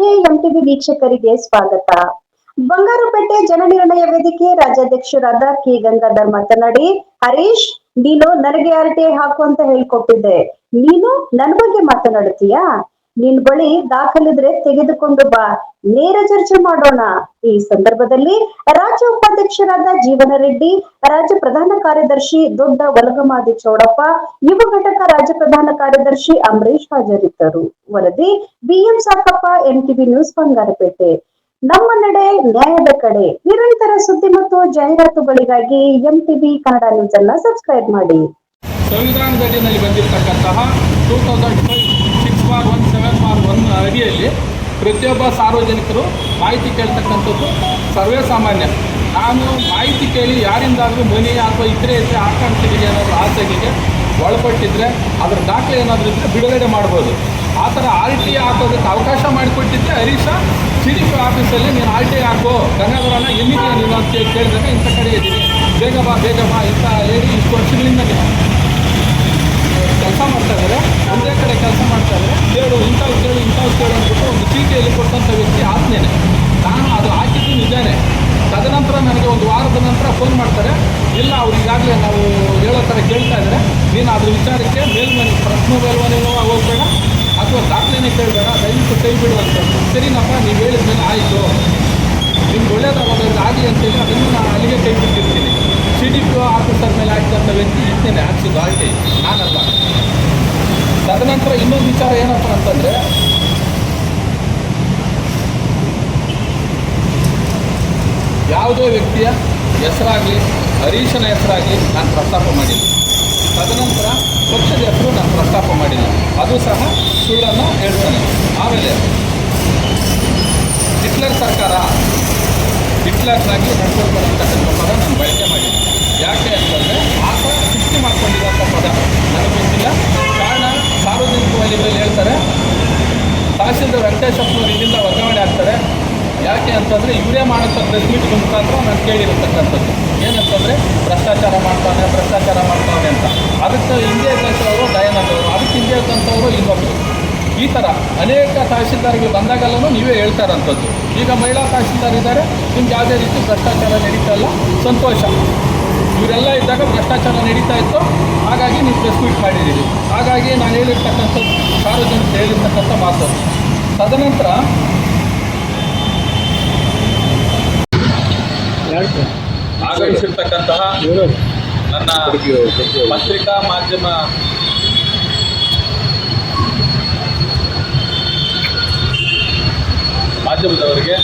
MTV ವೀಕ್ಷಕರಿಗೆ ಸ್ವಾಗತ. ಬಂಗಾರಪೇಟೆ ಜನನಿರ್ಣಯ ವೇದಿಕೆ ರಾಜ್ಯಾಧ್ಯಕ್ಷರಾದ ಕೆ ಗಂಗಾಧರ್ ಮಾತನಾಡಿ, ಹರೀಶ್ ನೀನು ನನಗೆ RTI ಹಾಕು ಅಂತ ಹೇಳ್ಕೊಟ್ಟಿದ್ದೆ, ನೀನು ನನ್ನ ಬಗ್ಗೆ ಮಾತನಾಡುತ್ತೀಯಾ? ನಿನ್ ಬಳಿ ದಾಖಲಿದ್ರೆ ತೆಗೆದುಕೊಂಡು ಬಾ, ನೇರ ಚರ್ಚೆ ಮಾಡೋಣ. ಈ ಸಂದರ್ಭದಲ್ಲಿ ರಾಜ್ಯ ಉಪಾಧ್ಯಕ್ಷರಾದ ಜೀವನ ರೆಡ್ಡಿ, ರಾಜ್ಯ ಪ್ರಧಾನ ಕಾರ್ಯದರ್ಶಿ ದೊಡ್ಡ ವಲಗಮಾದಿ ಚೌಡಪ್ಪ, ಯುವ ಘಟಕ ರಾಜ್ಯ ಪ್ರಧಾನ ಕಾರ್ಯದರ್ಶಿ ಅಂಬರೀಶ್ ಹಾಜರಿದ್ದರು. ವರದಿ BM ಸಾಕಪ್ಪ, MTV ನ್ಯೂಸ್ ಬಂಗಾರಪೇಟೆ. ನಮ್ಮ ನಡೆ ನ್ಯಾಯದ ಕಡೆ. ನಿರಂತರ ಸುದ್ದಿ ಮತ್ತು ಜಾಹೀರಾತುಗಳಿಗಾಗಿ MTV ಕನ್ನಡ ನ್ಯೂಸ್ ಅನ್ನು ಸಬ್ಸ್ಕ್ರೈಬ್ ಮಾಡಿ. ಸಂವಿಧಾನದಡಿಯಲ್ಲಿ ಬಂದಿರತಕ್ಕಂತಹ 2005/6/1/7/1 ಅಡಿಯಲ್ಲಿ ಪ್ರತಿಯೊಬ್ಬ ಸಾರ್ವಜನಿಕರು ಮಾಹಿತಿ ಕೇಳ್ತಕ್ಕಂಥದ್ದು ಸರ್ವೇ ಸಾಮಾನ್ಯ. ನಾನು ಮಾಹಿತಿ ಕೇಳಿ ಯಾರಿಂದಾದರೂ ಮನೆ ಅಥವಾ ಇತರೆ ಆಕಾಂಕ್ಷೆಗೆ ಏನಾದರೂ ಆಸೆಗೆ ಒಳಪಟ್ಟಿದ್ರೆ ಅದರ ದಾಖಲೆ ಏನಾದರೂ ಇದ್ದರೆ ಬಿಡುಗಡೆ ಮಾಡ್ಬೋದು. ಆ ಥರ RTI ಹಾಕೋದಕ್ಕೆ ಅವಕಾಶ ಮಾಡಿಕೊಟ್ಟಿದ್ದೆ ಹರೀಶ. CDP ಆಫೀಸಲ್ಲಿ ನೀನು RTI ಹಾಕೋ ಗಂಗಾಧರನ ಎಲ್ಲಿದೆಯಾ ನೀನು ಅಂತ ಕೇಳಿದಾಗ ಇಂಥ ಕಡೆ ಇದ್ದೀನಿ, ಬೇಗ ಬಾ ಇಂಥ ಹೇಳಿ ಇಷ್ಟು ವರ್ಷಗಳಿಂದ ಕೆಲಸ ಮಾಡ್ತಾ ಇದ್ದಾರೆ, ಒಂದೇ ಕಡೆ ಕೆಲಸ ಮಾಡ್ತಾ ಇದ್ದಾರೆ. ಇಂಥವು ಕೇಳು ಅಂದ್ಬಿಟ್ಟು ಒಂದು ಚೀಟಿಯಲ್ಲಿ ಕೊಟ್ಟಂಥ ವ್ಯಕ್ತಿ ಆತ್ನೇನೆ. ನಾನು ಅದು ಹಾಕಿದ್ದು ನಿಜಾನೇ. ತದನಂತರ ನನಗೆ ಒಂದು ವಾರದ ನಂತರ ಫೋನ್ ಮಾಡ್ತಾರೆ, ಇಲ್ಲ ಅವ್ರು ಈಗಾಗಲೇ ನಾವು ಹೇಳೋ ಥರ ಕೇಳ್ತಾ ಇದ್ದಾರೆ, ನೀನು ಅದ್ರ ವಿಚಾರಕ್ಕೆ ಪ್ರಶ್ನೆ ಮೇಲ್ಮನೆಯೂ ಹೋಗ್ಬೇಡ ಅಥವಾ ದಾಖಲೆನೇ ಕೇಳಬೇಡ, ದಯವಿಟ್ಟು ಕೈ ಬಿಡು ಅಂತ. ಸರಿನಪ್ಪ, ನೀವು ಹೇಳಿದ್ಮೇಲೆ ಆಯಿತು, ನಿಮ್ಗೆ ಒಳ್ಳೇದಾಗೋದು ಆಗಲಿ ಅಂತೇಳಿ ಅದನ್ನು ನಾನು ಅಲ್ಲಿಗೆ ಕೈ ಬಿಟ್ಟಿರ್ತೀನಿ. CDP ಆಫೀಸರ್ ಮೇಲೆ ಹಾಕಿದಂಥ ವ್ಯಕ್ತಿ ಇದ್ದೇನೆ ಹಾಕ್ಸಿದ್ದು RTI, ನಾನಲ್ಲ. ತದನಂತರ ಇನ್ನೊಂದು ವಿಚಾರ ಏನಪ್ಪ ಅಂತಂದರೆ, ಯಾವುದೇ ವ್ಯಕ್ತಿಯ ಹೆಸರಾಗಲಿ ಹರೀಶನ ಹೆಸರಾಗಲಿ ನಾನು ಪ್ರಸ್ತಾಪ ಮಾಡಿಲ್ಲ. ತದನಂತರ ಪಕ್ಷದ ಹೆಸರು ನಾನು ಪ್ರಸ್ತಾಪ ಮಾಡಿಲ್ಲ, ಅದು ಸಹ ಸುಳ್ಳನ್ನು ಹೇಳ್ತಾನೆ. ಆಮೇಲೆ ಹಿಟ್ಲರ್ ಸರ್ಕಾರ, ಹಿಟ್ಲರ್ನಾಗಿ ನಡ್ಕೊಳ್ಬಾರಂತಕ್ಕಂಥ ಪದ ನಾನು ಬಳಕೆ ಮಾಡಿಲ್ಲ. ಯಾಕೆ ಅಂತಂದರೆ ಆತ ಸೃಷ್ಟಿ ಮಾಡ್ಕೊಂಡಿರೋಂಥ ಪದ ನನಗೆ ಗೊತ್ತಿಲ್ಲ. ಕಾರಣ ಸಾರ್ವಜನಿಕ ವಲಯದಲ್ಲಿ ಹೇಳ್ತಾರೆ, ತಹಸೀಲ್ದಾರ್ ವೆಂಕಟೇಶಪ್ಪನವರು ಇಲ್ಲಿಂದ ವರ್ಗಾವಣೆ ಆಗ್ತಾರೆ. ಯಾಕೆ ಅಂತಂದರೆ ಇವರೇ ಮಾಡೋಂಥ ಪ್ರೆಸ್ ಮೀಟ್ ಮುಖಾಂತರ ನಾನು ಕೇಳಿರತಕ್ಕಂಥದ್ದು ಏನಂತಂದರೆ ಭ್ರಷ್ಟಾಚಾರ ಮಾಡ್ತಾನೆ ಅಂತ. ಅದಕ್ಕೆ ಹಿಂದೆ ಇದ್ದಂಥವರು ದಯಾನಂದವರು, ಅದಕ್ಕೆ ಹಿಂದೆ ಇದ್ದಂಥವರು ಇನ್ನೊಬ್ಬರು. ಈ ಥರ ಅನೇಕ ತಹಸೀಲ್ದಾರ್ಗಳು ಬಂದಾಗಲ್ಲೂ ನೀವೇ ಹೇಳ್ತಾರಂಥದ್ದು. ಈಗ ಮಹಿಳಾ ತಹಸೀಲ್ದಾರ್ ಇದ್ದಾರೆ, ನಿಮ್ಗೆ ಯಾವುದೇ ರೀತಿ ಭ್ರಷ್ಟಾಚಾರ ನಡೀತಾ ಇಲ್ಲ, ಸಂತೋಷ. ಇವರೆಲ್ಲ ಇದ್ದಾಗ ಭ್ರಷ್ಟಾಚಾರ ನಡೀತಾ ಇತ್ತು, ಹಾಗಾಗಿ ನೀವು ಪ್ರೆಸ್ ಮೀಟ್ ಮಾಡಿದ್ದೀರಿ. ಹಾಗಾಗಿ ನಾನು ಹೇಳಿರ್ತಕ್ಕಂಥದ್ದು ಸಾರ್ವಜನಿಕರು ಹೇಳಿರ್ತಕ್ಕಂಥ ಮಾತು. ತದನಂತರ ಆಗಮಿಸಿರ್ತಕ್ಕಂತಹ ನನ್ನ ಪತ್ರಿಕಾ ಮಾಧ್ಯಮದವರಿಗೆ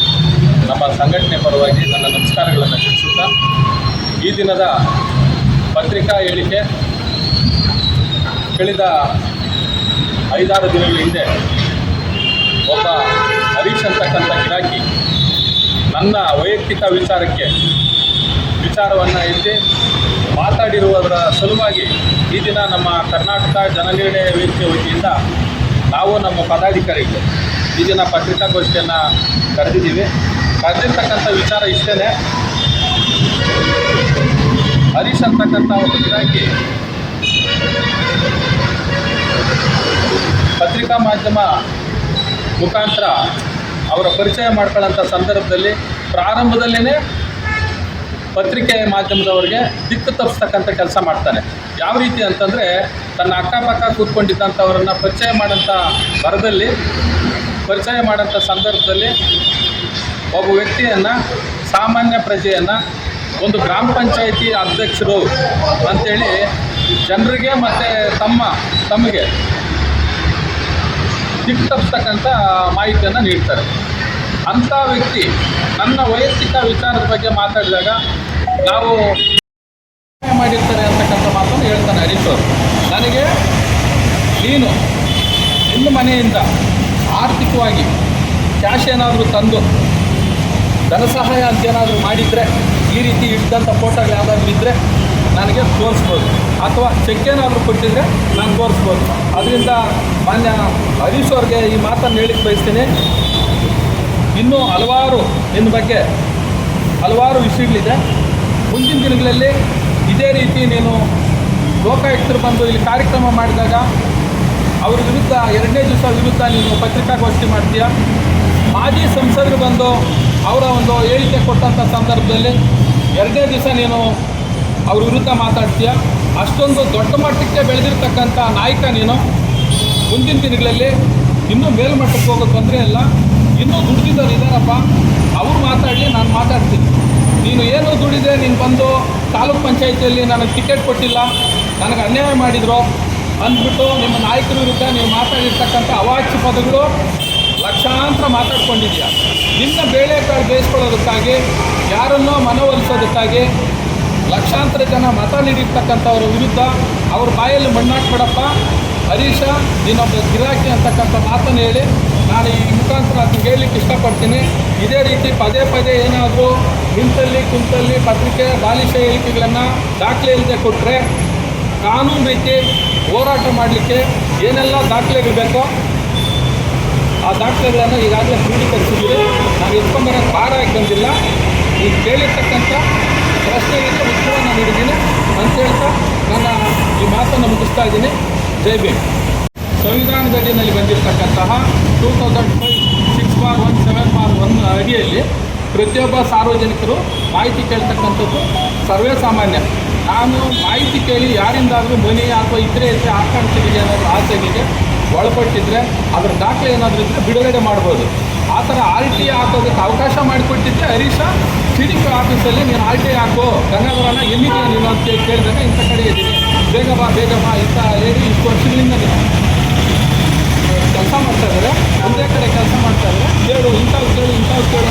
ನಮ್ಮ ಸಂಘಟನೆ ಪರವಾಗಿ ನನ್ನ ನಮಸ್ಕಾರಗಳನ್ನು ತಿಳಿಸುತ್ತಾ, ಈ ದಿನದ ಪತ್ರಿಕಾ ಹೇಳಿಕೆ ಕಳೆದ 5-6 ದಿನಗಳ ಹಿಂದೆ ಒಬ್ಬ ಹರೀಶ್ ಅಂತಕ್ಕಂಥ ಗಿರಾಕಿ ನನ್ನ ವೈಯಕ್ತಿಕ ವಿಚಾರವನ್ನು ಎತ್ತಿ ಮಾತಾಡಿರುವುದರ ಸಲುವಾಗಿ ಈ ದಿನ ನಮ್ಮ ಕರ್ನಾಟಕ ಜನನಿರ್ಣಯ ವೇದಿಕೆ ವತಿಯಿಂದ ನಾವು ನಮ್ಮ ಪದಾಧಿಕಾರಿಗಳು ಈ ದಿನ ಪತ್ರಿಕಾಗೋಷ್ಠಿಯನ್ನು ಕರೆದಿದ್ದೀವಿ. ಕರೆದಿರ್ತಕ್ಕಂಥ ವಿಚಾರ ಇಷ್ಟೇ, ಹರೀಶ್ ಅಂತಕ್ಕಂಥ ಒಬ್ಬ ಗಿರಾಕಿ ಪತ್ರಿಕಾ ಮಾಧ್ಯಮ ಮುಖಾಂತರ ಅವರ ಪರಿಚಯ ಮಾಡ್ಕೊಳ್ಳೋಂಥ ಸಂದರ್ಭದಲ್ಲಿ ಪ್ರಾರಂಭದಲ್ಲೇ ಪತ್ರಿಕೆ ಮಾಧ್ಯಮದವರಿಗೆ ದಿಕ್ಕು ತಪ್ಪಿಸ್ತಕ್ಕಂಥ ಕೆಲಸ ಮಾಡ್ತಾನೆ. ಯಾವ ರೀತಿ ಅಂತಂದರೆ, ತನ್ನ ಅಕ್ಕಪಕ್ಕ ಕೂತ್ಕೊಂಡಿದ್ದಂಥವರನ್ನು ಪರಿಚಯ ಮಾಡೋಂಥ ಸಂದರ್ಭದಲ್ಲಿ ಒಬ್ಬ ವ್ಯಕ್ತಿಯನ್ನು, ಸಾಮಾನ್ಯ ಪ್ರಜೆಯನ್ನು ಒಂದು ಗ್ರಾಮ ಪಂಚಾಯಿತಿ ಅಧ್ಯಕ್ಷರು ಅಂಥೇಳಿ ಜನರಿಗೆ ಮತ್ತು ತಮಗೆ ದಿಕ್ಕು ತಪ್ಪಿಸ್ತಕ್ಕಂಥ ಮಾಹಿತಿಯನ್ನು ನೀಡ್ತಾರೆ. ಅಂಥ ವ್ಯಕ್ತಿ ನನ್ನ ವೈಯಕ್ತಿಕ ವಿಚಾರದ ಬಗ್ಗೆ ಮಾತಾಡಿದಾಗ ನಾವು ಮಾಡಿರ್ತಾರೆ ಅಂತಕ್ಕಂಥ ಮಾತನ್ನು ಹೇಳ್ತಾನೆ ಹರೀಶ್ ಅವರು. ನನಗೆ ನೀನು ನಿನ್ನ ಮನೆಯಿಂದ ಆರ್ಥಿಕವಾಗಿ ಕ್ಯಾಶ್ ಏನಾದರೂ ತಂದು ಧನ ಸಹಾಯ ಅಂತ ಏನಾದರೂ ಮಾಡಿದರೆ, ಈ ರೀತಿ ಇದ್ದಂಥ ಫೋಟೋಗಳು ಯಾವುದಾದ್ರೂ ಇದ್ದರೆ ನನಗೆ ತೋರಿಸ್ಬೋದು, ಅಥವಾ ಚೆಕ್ ಏನಾದರೂ ಕೊಟ್ಟಿದ್ದರೆ ನಾನು ತೋರಿಸ್ಬೋದು. ಅದರಿಂದ ಮಾನ್ಯ ಹರೀಶ್ ಅವ್ರಿಗೆ ಈ ಮಾತನ್ನು ಹೇಳಿಕ್ಕೆ ಬಯಸ್ತೀನಿ. ಇನ್ನೂ ನಿನ್ನ ಬಗ್ಗೆ ಹಲವಾರು ವಿಷಯಗಳಿದೆ. ಮುಂದಿನ ದಿನಗಳಲ್ಲಿ ಇದೇ ರೀತಿ ನೀನು ಲೋಕಾಯುಕ್ತರು ಬಂದು ಇಲ್ಲಿ ಕಾರ್ಯಕ್ರಮ ಮಾಡಿದಾಗ ಅವ್ರ ವಿರುದ್ಧ 2ನೇ ದಿವಸ ನೀನು ಪತ್ರಿಕಾಗೋಷ್ಠಿ ಮಾಡ್ತೀಯ. ಮಾಜಿ ಸಂಸದರು ಬಂದು ಅವರ ಒಂದು ಹೇಳಿಕೆ ಕೊಟ್ಟಂಥ ಸಂದರ್ಭದಲ್ಲಿ ಎರಡನೇ ದಿವಸ ನೀನು ಅವ್ರ ವಿರುದ್ಧ ಮಾತಾಡ್ತೀಯ. ಅಷ್ಟೊಂದು ದೊಡ್ಡ ಮಟ್ಟಕ್ಕೆ ಬೆಳೆದಿರ್ತಕ್ಕಂಥ ನಾಯಕ ನೀನು. ಮುಂದಿನ ದಿನಗಳಲ್ಲಿ ಇನ್ನೂ ಮೇಲ್ಮಟ್ಟಕ್ಕೆ ಹೋಗೋ ತೊಂದರೆ ಇಲ್ಲ. ಇನ್ನೂ ದುಡ್ದಿದ್ದವ್ರು ಇದ್ದಾರಪ್ಪ, ಅವ್ರು ಮಾತಾಡಲಿ, ನಾನು ಮಾತಾಡ್ತೀನಿ. ನೀನು ಏನು ದುಡಿದೆ, ನೀನು ಬಂದು ತಾಲೂಕ್ ಪಂಚಾಯಿತಿಯಲ್ಲಿ ನನಗೆ ಟಿಕೆಟ್ ಕೊಟ್ಟಿಲ್ಲ, ನನಗೆ ಅನ್ಯಾಯ ಮಾಡಿದ್ರು ಅಂದ್ಬಿಟ್ಟು ನಿಮ್ಮ ನಾಯಕರ ವಿರುದ್ಧ ನೀವು ಮಾತಾಡಿರ್ತಕ್ಕಂಥ ಅವಾಚ್ಯ ಪದಗಳು ಲಕ್ಷಾಂತರ ಮಾತಾಡ್ಕೊಂಡಿದ್ಯಾ. ನಿನ್ನ ಬೇಳೆಕಾಳು ಬೇಯಿಸ್ಕೊಳ್ಳೋದಕ್ಕಾಗಿ, ಯಾರನ್ನೋ ಮನವೊಲಿಸೋದಕ್ಕಾಗಿ ಲಕ್ಷಾಂತರ ಜನ ಮತ ನೀಡಿರ್ತಕ್ಕಂಥವ್ರ ವಿರುದ್ಧ ಅವ್ರ ಬಾಯಲ್ಲಿ ಮಣ್ಣಾಕ್ಬಿಡಪ್ಪ. ಹರೀಶ, ನೀನೊಬ್ಬ ಗಿರಾಕಿ ಅಂತಕ್ಕಂಥ ಮಾತನ್ನು ಹೇಳಿ ನಾನು ಈ ಮುಖಾಂತರ ಅದನ್ನು ಹೇಳಲಿಕ್ಕೆ ಇಷ್ಟಪಡ್ತೀನಿ. ಇದೇ ರೀತಿ ಪದೇ ಪದೇ ಏನಾದರೂ ನಿಂತಲ್ಲಿ ಕುಂತಲ್ಲಿ ಪತ್ರಿಕೆ ಬಾಲಿಶ ಹೇಳಿಕೆಗಳನ್ನು ದಾಖಲೆ ಇಲ್ಲದೆ ಕೊಟ್ಟರೆ ಕಾನೂನು ರೀತಿ ಹೋರಾಟ ಮಾಡಲಿಕ್ಕೆ ಏನೆಲ್ಲ ದಾಖಲೆಗಳು ಆ ದಾಖಲೆಗಳನ್ನು ಈಗಾಗಲೇ ಕ್ರೋಢೀಕರಿಸಿದ್ದೀವಿ. ನಾನು ಎತ್ಕೊಂಬರೋಕ್ಕೆ ಭಾರ ಆಗಿ ಬಂದಿಲ್ಲ. ಈಗ ಕೇಳಿರ್ತಕ್ಕಂಥ ಪ್ರಶ್ನೆಗೆ ಉತ್ತರವನ್ನು ನೀಡಿದ್ದೀನಿ ಅಂತ ಹೇಳ್ತಾ ನನ್ನ ಈ ಮಾತನ್ನು ಮುಗಿಸ್ತಾ ಇದ್ದೀನಿ. ಜೈ ಭೀಮ್. ಸಂವಿಧಾನದಡಿಯಲ್ಲಿ ಬಂದಿರತಕ್ಕಂತಹ 2005 6/1 ಅಡಿಯಲ್ಲಿ ಪ್ರತಿಯೊಬ್ಬ ಸಾರ್ವಜನಿಕರು ಮಾಹಿತಿ ಕೇಳ್ತಕ್ಕಂಥದ್ದು ಸರ್ವೇ ಸಾಮಾನ್ಯ. ನಾನು ಮಾಹಿತಿ ಕೇಳಿ ಯಾರಿಂದಾದರೂ ಮನೆ ಅಥವಾ ಇತರೆ ಆಕಾಂಕ್ಷೆಗೆ ಏನಾದರೂ ಆಸೆಗೆ ಒಳಪಟ್ಟಿದ್ದರೆ ಅದರ ದಾಖಲೆ ಏನಾದರೂ ಇದ್ದರೆ ಬಿಡುಗಡೆ ಮಾಡ್ಬೋದು. ಆ ಥರ RTI ಹಾಕೋದಕ್ಕೆ ಅವಕಾಶ ಮಾಡಿಕೊಟ್ಟಿದ್ದೆ ಹರೀಶ. CDP ಆಫೀಸಲ್ಲಿ ನೀನು RTI ಹಾಕೋ, ಕನ್ನಡವರನ್ನ ಎಲ್ಲಿದೆಯಾ ನೀನು ಅಂತ ಕೇಳಿದಾಗ ಇಂಥ ಕಡೆ ಇದ್ದೀನಿ, ಬೇಗ ಬಾ ಇಂಥ ಹೇಳಿ ಇಷ್ಟು ವರ್ಷಗಳಿಂದ ಕೆಲಸ ಮಾಡ್ತಾ ಇದ್ದಾರೆ. ಒಂದೇ ಕಡೆ ಕೆಲಸ ಮಾಡ್ತಾ ಇದ್ದಾರೆ. ಕೇಳು ಇಂಥವು ಕೇಳು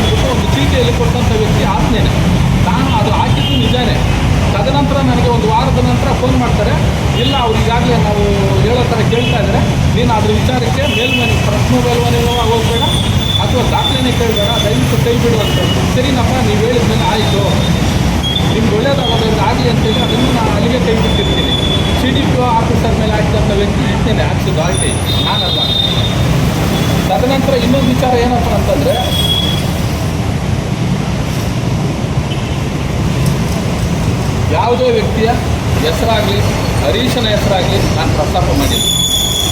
ಅಂದ್ಬಿಟ್ಟು ಒಂದು ಚೀಟಿಯಲ್ಲಿ ಕೊಟ್ಟಂಥ ವ್ಯಕ್ತಿ ಆತ್ಮೇನೆ. ನಾನು ಅದು ಹಾಕಿದ್ದು ನಿಜಾನೇ. ತದನಂತರ ನನಗೆ ಒಂದು ವಾರದ ನಂತರ ಫೋನ್ ಮಾಡ್ತಾರೆ, ಇಲ್ಲ ಅವ್ರು ಈಗಾಗಲೇ ನಾವು ಹೇಳೋ ಥರ ಕೇಳ್ತಾ ಇದ್ದಾರೆ, ನೀನು ಅದ್ರ ವಿಚಾರಕ್ಕೆ ಮೇಲ್ಮನೆ ಪ್ರಶ್ನೆ ಮೇಲ್ಮನೆಯೂ ಹೋಗಬೇಡ ಅಥವಾ ದಾಖಲೆನೇ ಕೇಳಬೇಡ, ದಯವಿಟ್ಟು ಕೈ ಬಿಡು ಅಂತ. ಸರಿನಪ್ಪ, ನೀವು ಹೇಳಿದ ಮೇಲೆ ಆಯಿತು, ನಿಮ್ಗೆ ಒಳ್ಳೇದಾಗೋದ್ರಿಂದ ಆಗಲಿ ಅಂತೇಳಿ ಅದನ್ನು ನಾನು ಅಲ್ಲಿಗೆ ಕೈ ಬಿಟ್ಟಿರ್ತೀನಿ. CDP ಆಫೀಸರ್ ಮೇಲೆ ಹಾಕಿದಂಥ ವ್ಯಕ್ತಿ ಇರ್ತೇನೆ ಹಾಕ್ಸಿದ್ದು RTI, ನಾನಲ್ಲ. ತದನಂತರ ಇನ್ನೊಂದು ವಿಚಾರ ಏನಪ್ಪ ಅಂತಂದರೆ, ಯಾವುದೇ ವ್ಯಕ್ತಿಯ ಹೆಸರಾಗಲಿ, ಹರೀಶನ ಹೆಸರಾಗಲಿ ನಾನು ಪ್ರಸ್ತಾಪ ಮಾಡಿಲ್ಲ.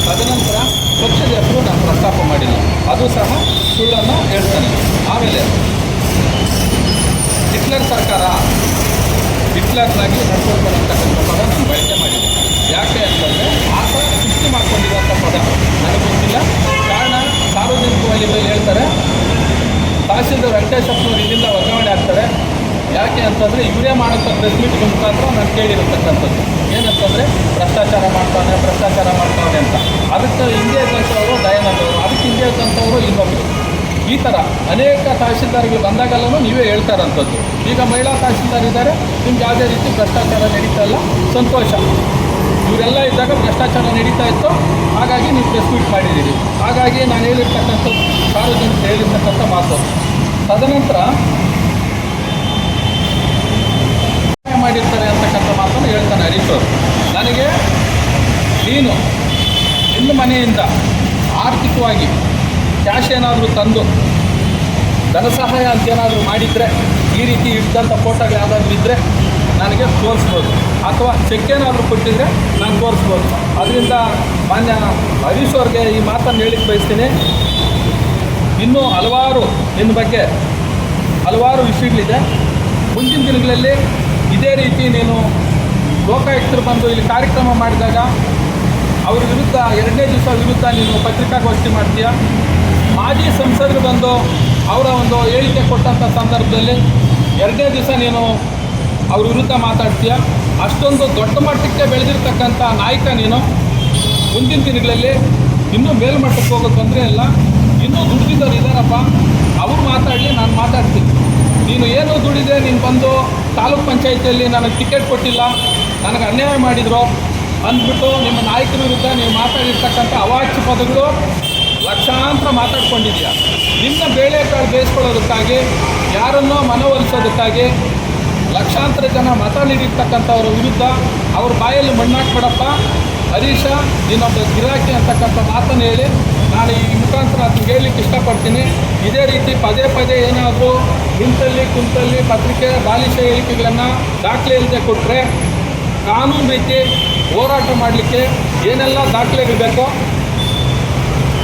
ತದನಂತರ ಪಕ್ಷದ ಹೆಸರು ನಾನು ಪ್ರಸ್ತಾಪ ಮಾಡಿಲ್ಲ. ಅದು ಸಹ ಸುಳ್ಳನ್ನು ಹೇಳ್ತಾನೆ. ಆಮೇಲೆ ಹಿಟ್ಲರ್ ಸರ್ಕಾರ, ಹಿಟ್ಲರ್ನಾಗಿ ನಡ್ಕೊಳ್ತಾರೆ ಅಂತಕ್ಕಂಥ ಪದ ನಾನು ಬಳಕೆ ಮಾಡಿದೆ. ಯಾಕೆ ಅಂತಂದರೆ ಆತ ಸೃಷ್ಟಿ ಮಾಡ್ಕೊಂಡಿರುವಂಥ ಪದ ನನಗೆ ಗೊತ್ತಿಲ್ಲ. ಕಾರಣ ಸಾರ್ವಜನಿಕ ವಲಯದಲ್ಲಿ ಹೇಳ್ತಾರೆ, ತಹಸೀಲ್ದಾರ್ ವೆಂಕಟೇಶಪ್ಪನವರು ಇಲ್ಲಿಂದ ವರ್ಗಾವಣೆ ಆಗ್ತಾರೆ. ಯಾಕೆ ಅಂತಂದರೆ ಇವರೇ ಮಾಡೋಂಥ ಪ್ರೆಸ್ ಮೀಟ್ ಮುಖಾಂತರ ನಾನು ಕೇಳಿರತಕ್ಕಂಥದ್ದು ಏನಂತಂದರೆ ಭ್ರಷ್ಟಾಚಾರ ಮಾಡ್ತಾನೆ ಅಂತ. ಅದಕ್ಕೆ ಹಿಂದೆ ಇದ್ದಂಥವರು ದಯಾನಂದ್ ಅವರು, ಅದಕ್ಕೆ ಹಿಂದೆ ಇದ್ದಂಥವರು ಇನ್ನೊಬ್ಬರು. ಈ ಥರ ಅನೇಕ ತಹಸೀಲ್ದಾರ್ಗಳು ಬಂದಾಗಲ್ಲೂ ನೀವೇ ಹೇಳ್ತಾರಂಥದ್ದು. ಈಗ ಮಹಿಳಾ ತಹಸೀಲ್ದಾರ್ ಇದ್ದಾರೆ, ನಿಮ್ಗೆ ಯಾವುದೇ ರೀತಿ ಭ್ರಷ್ಟಾಚಾರ ನಡೀತಾ ಇಲ್ಲ, ಸಂತೋಷ. ಇವರೆಲ್ಲ ಇದ್ದಾಗ ಭ್ರಷ್ಟಾಚಾರ ನಡೀತಾ ಇತ್ತು, ಹಾಗಾಗಿ ನೀವು ಪ್ರೆಸ್ ಮೀಟ್ ಮಾಡಿದ್ದೀರಿ. ಹಾಗಾಗಿ ನಾನು ಹೇಳಿರ್ತಕ್ಕಂಥದ್ದು ಸಾರ್ವಜನಿಕರು ಹೇಳಿರ್ತಕ್ಕಂಥ ಮಾತು. ತದನಂತರ ಮಾಡಿರ್ತಾರೆ ಅಂತಕ್ಕಂಥ ಮಾತನ್ನು ಹೇಳ್ತಾನೆ ಹರೀಶ್ ಅವರು. ನನಗೆ ನೀನು ನಿನ್ನ ಮನೆಯಿಂದ ಆರ್ಥಿಕವಾಗಿ ಕ್ಯಾಶ್ ಏನಾದರೂ ತಂದು ಧನ ಸಹಾಯ ಅಂತ ಏನಾದರೂ ಮಾಡಿದರೆ, ಈ ರೀತಿ ಇದ್ದಂಥ ಫೋಟೋಗಳು ಯಾವುದಾದ್ರೂ ಇದ್ದರೆ ನನಗೆ ತೋರಿಸ್ಬೋದು, ಅಥವಾ ಚೆಕ್ ಏನಾದರೂ ಕೊಟ್ಟಿದ್ದರೆ ನಾನು ತೋರಿಸ್ಬೋದು. ಅದರಿಂದ ಮಾನ್ಯ ಹರೀಶ್ ಅವ್ರಿಗೆ ಈ ಮಾತನ್ನು ಹೇಳಿಕ್ಕೆ ಬಯಸ್ತೀನಿ. ಇನ್ನೂ ಹಲವಾರು ನಿನ್ನ ಬಗ್ಗೆ ಹಲವಾರು ವಿಷಯಗಳಿದೆ. ಮುಂದಿನ ದಿನಗಳಲ್ಲಿ ಇದೇ ರೀತಿ ನೀನು ಲೋಕಾಯುಕ್ತರು ಬಂದು ಇಲ್ಲಿ ಕಾರ್ಯಕ್ರಮ ಮಾಡಿದಾಗ ಅವ್ರ ವಿರುದ್ಧ ಎರಡನೇ ದಿವಸ ವಿರುದ್ಧ ನೀನು ಪತ್ರಿಕಾಗೋಷ್ಠಿ ಮಾಡ್ತೀಯ. ಮಾಜಿ ಸಂಸದರು ಬಂದು ಅವರ ಒಂದು ಹೇಳಿಕೆ ಕೊಟ್ಟಂಥ ಸಂದರ್ಭದಲ್ಲಿ ಎರಡನೇ ದಿವಸ ನೀನು ಅವ್ರ ವಿರುದ್ಧ ಮಾತಾಡ್ತೀಯ. ಅಷ್ಟೊಂದು ದೊಡ್ಡ ಮಟ್ಟಕ್ಕೆ ಬೆಳೆದಿರ್ತಕ್ಕಂಥ ನಾಯಕ ನೀನು. ಮುಂದಿನ ದಿನಗಳಲ್ಲಿ ಇನ್ನೂ ಮೇಲ್ಮಟ್ಟಕ್ಕೆ ಹೋಗೋ ತೊಂದರೆ ಇಲ್ಲ. ಇನ್ನೂ ದುಡ್ದಿದ್ದವ್ರು ಇದ್ದಾರಪ್ಪ, ಅವ್ರು ಮಾತಾಡಲಿ, ನಾನು ಮಾತಾಡ್ತೀನಿ. ನೀನು ಏನು ದುಡಿದೆ, ನೀನು ಬಂದು ತಾಲೂಕ್ ಪಂಚಾಯಿತಿಯಲ್ಲಿ ನನಗೆ ಟಿಕೆಟ್ ಕೊಟ್ಟಿಲ್ಲ, ನನಗೆ ಅನ್ಯಾಯ ಮಾಡಿದ್ರು ಅಂದ್ಬಿಟ್ಟು ನಿಮ್ಮ ನಾಯಕರ ವಿರುದ್ಧ ನೀವು ಮಾತಾಡಿರ್ತಕ್ಕಂಥ ಅವಾಚ್ಯ ಪದಗಳು ಲಕ್ಷಾಂತರ ಮಾತಾಡ್ಕೊಂಡಿದ್ಯಾ. ನಿನ್ನ ಬೇಳೆಕಾಳು ಬೇಯಿಸ್ಕೊಳ್ಳೋದಕ್ಕಾಗಿ, ಯಾರನ್ನೋ ಮನವೊಲಿಸೋದಕ್ಕಾಗಿ ಲಕ್ಷಾಂತರ ಜನ ಮತ ನೀಡಿರ್ತಕ್ಕಂಥವ್ರ ವಿರುದ್ಧ ಅವ್ರ ಬಾಯಲ್ಲಿ ಮಣ್ಣಾಕ್ಬಿಡಪ್ಪ. ಹರೀಶ, ನೀನೊಬ್ಬ ಗಿರಾಕಿ ಅಂತಕ್ಕಂಥ ಮಾತನ್ನು ಹೇಳಿ ನಾನು ಈ ಮುಖಾಂತರ ಅದನ್ನು ಹೇಳಲಿಕ್ಕೆ ಇಷ್ಟಪಡ್ತೀನಿ. ಇದೇ ರೀತಿ ಪದೇ ಪದೇ ಏನಾದರೂ ನಿಂತಲ್ಲಿ ಕುಂತಲ್ಲಿ ಪತ್ರಿಕೆ ಬಾಲಿಶ ಹೇಳಿಕೆಗಳನ್ನು ದಾಖಲೆ ಇಲ್ಲದೆ ಕೊಟ್ಟರೆ ಕಾನೂನು ರೀತಿ ಹೋರಾಟ ಮಾಡಲಿಕ್ಕೆ ಏನೆಲ್ಲ ದಾಖಲೆಗಳು ಬೇಕೋ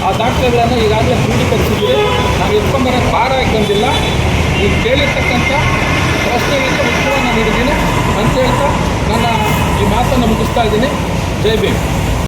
ಆ ಆ ದಾಖಲೆಗಳನ್ನು ಈಗಾಗಲೇ ಕ್ರೋಢೀಕರಿಸಿದ್ದೀವಿ. ನಾವು ಎತ್ಕೊಂಬರೋಕ್ಕೆ ಭಾರ ಆಗಿ ಬಂದಿಲ್ಲ. ಈಗ ಕೇಳಿರ್ತಕ್ಕಂಥ ಪ್ರಶ್ನೆಗಳಿಗೆ ಉತ್ತರವನ್ನು ನೀಡಿದ್ದೀನಿ ಅಂತ ಹೇಳ್ತಾ ನನ್ನ ಈ ಮಾತನ್ನು ಮುಗಿಸ್ತಾ ಇದ್ದೀನಿ. ಜೈ ಭೀಮ್.